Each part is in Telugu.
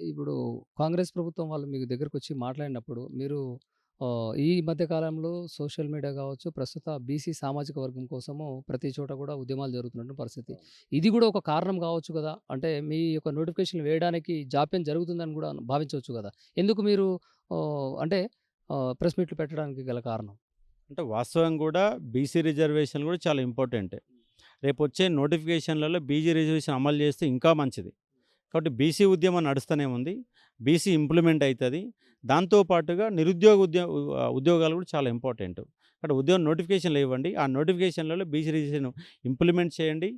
ఇప్పుడు కాంగ్రెస్ ప్రభుత్వం వాళ్ళు మీ దగ్గరకొచ్చి మాట్లాడినప్పుడు మీరు ఈ మధ్య కాలంలో సోషల్ మీడియా కావచ్చు, ప్రస్తుత బీసీ సామాజిక వర్గం కోసము ప్రతి చోట కూడా ఉద్యమాలు జరుగుతున్నటువంటి పరిస్థితి. ఇది కూడా ఒక కారణం కావచ్చు గదా! అంటే మీ యొక్క నోటిఫికేషన్‌లు వేయడానికి జాప్యం జరుగుతుందని కూడా భావించవచ్చు గదా! ఎందుకు మీరు అంటే ప్రెస్ మీట్లు పెట్టడానికి గల కారణం? అంటే వాస్తవం గూడా బీసీ రిజర్వేషన్‌లు గూడా చాలా ఇంపార్టెంటే. రేపొచ్చే నోటిఫికేషన్‌లలో బీసీ రిజర్వేషన్ అమలు చేస్తే ఇంకా మంచిది. కాబట్టి బీసీ ఉద్యమం నడుస్తూనే ఉంది. బీసీ ఇంప్లిమెంట్ అయితది. దాంతో పాటుగా నిరుద్యోగ ఉద్యోగాలు కూడా చాలా ఇంపార్టెంటు. అక్కడ ఉద్యోగ నోటిఫికేషన్‌లు ఇవ్వండి. ఆ నోటిఫికేషన్‌లలో బీసీ రిజర్వేషన్ ఇంప్లిమెంట్ చేయండి.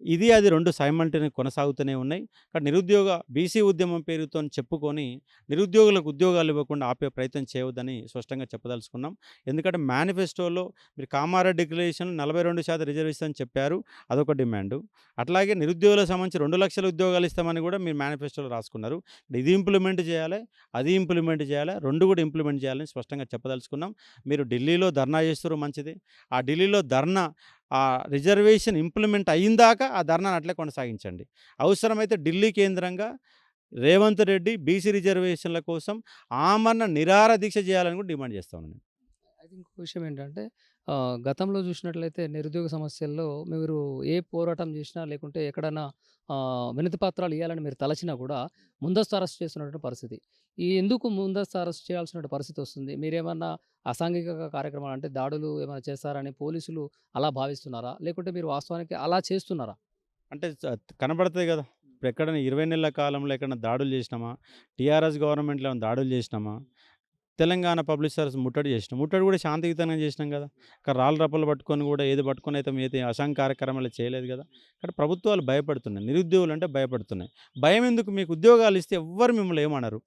ఇది అది 2 సైమల్టేనియస్‌గా కొనసాగుతూనే ఉన్నాయి. కానీ నిరుద్యోగ బీసీ ఉద్యమం పేరుతోని చెప్పుకొని నిరుద్యోగులకు ఉద్యోగాలు ఇవ్వకుండా ఆపే ప్రయత్నం చేయవద్దని స్పష్టంగా చెప్పదలుచుకున్నాం. ఎందుకంటే మేనిఫెస్టోలో మీరు కామారెడ్డి డిక్లరేషన్‌లో 42% రిజర్వేషన్ అని చెప్పారు. అదొక డిమాండు. అట్లాగే నిరుద్యోగులకు సంబంధించి 2,00,000 ఉద్యోగాలు ఇస్తామని కూడా మీరు మేనిఫెస్టోలో రాసుకున్నారు. ఇది ఇంప్లిమెంట్ చేయాలి, అది ఇంప్లిమెంట్ చేయాలి. 2 కూడా ఇంప్లిమెంట్ చేయాలని స్పష్టంగా చెప్పదలుచుకున్నాం. మీరు ఢిల్లీలో ధర్నా చేస్తుర్రు మంచిదే. ఆ ఢిల్లీలో ధర్నా రిజర్వేషన్ ఇంప్లిమెంట్ అయిందాక ఆ ధర్నాను అట్లే కొనసాగించండి. అవసరమైతే ఢిల్లీ కేంద్రంగా రేవంత్ రెడ్డి బీసీ రిజర్వేషన్‌ల కోసం ఆమరణ నిరాహార దీక్ష చేయాలని కూడా డిమాండ్ చేస్తా ఉన్నాను. అయితే ఇంకో విషయం ఏంటంటే గతంలో చూసినట్లయితే నిరుద్యోగ సమస్యల్లో మీరు ఏ పోరాటం చేసినా లేకుంటే ఎక్కడన్నా వినతి పత్రాలు ఇయ్యాలని మీరు తలచినా కూడా ముందస్తు అరెస్ట్ చేస్తున్నటువంటి పరిస్థితి. ఈ ఎందుకు ముందస్తు అరెస్ట్ చేయాల్సిన పరిస్థితి వస్తుంది? మీరేమన్నా అసాంఘిక కార్యక్రమాలు అంటే దాడులు ఏమైనా చేస్తారని పోలీసులు అలా భావిస్తున్నారా? లేకుంటే మీరు వాస్తవానికి అలా చేస్తున్నారా? అంటే కనబడతది గదా! ఇప్పుడెక్కడైనా 20 నెలల కాలంలో ఎక్కడైనా దాడులు చేసినామా? టీఆర్ఎస్ గవర్నమెంట్‌లో ఏమైనా దాడులు చేసినామా? తెలంగాణ పబ్లిక్ సర్వీస్ ముట్టడి చేసినాం. ముట్టడి కూడా శాంతియుతంగా చేసినాం గదా! అక్కడ రాళ్ళు రప్పలు పట్టుకొని కూడా ఏది పట్టుకొని అయితే మిగతా అసాంఘిక కార్యక్రమాలు చేయలేదు గదా! ఇక్కడ ప్రభుత్వాలు భయపడుతున్నాయి. నిరుద్యోగులంటే భయపడుతున్నాయి. భయం ఎందుకు? మీకు ఉద్యోగాలు ఇస్తే ఎవ్వరు మిమ్మల్ని ఏమనరు.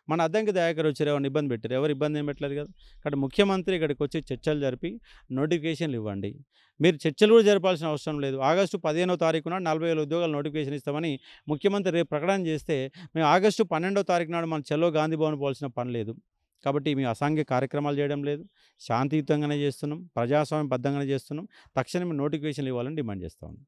మన అద్దంకి దయాకర్ వచ్చారు ఏమన్నా ఇబ్బంది పెట్టారు. ఎవరు ఇబ్బంది ఏం పెట్టలేదు కదా! కాబట్టి ముఖ్యమంత్రి ఇక్కడికొచ్చి చర్చలు జరిపి నోటిఫికేషన్‌లు ఇవ్వండి. మీరు చర్చలు కూడా జరపాల్సిన అవసరం లేదు. ఆగస్టు 15వ తారీఖు నాడు 40,000 ఉద్యోగాలు నోటిఫికేషన్ ఇస్తామని ముఖ్యమంత్రి రేపు ప్రకటన చేస్తే, మేము ఆగస్టు 12వ తారీఖు నాడు మనం చలో గాంధీ భవన్ పోవాల్సిన పని లేదు. కాబట్టి మేము అసాంఘిక కార్యక్రమాలు చేయడం లేదు. శాంతియుతంగానే చేస్తున్నాం. ప్రజాస్వామ్యబద్ధంగానే చేస్తున్నాం. తక్షణమే నోటిఫికేషన్‌లు ఇవ్వాలని డిమాండ్ చేస్తా ఉన్నాం.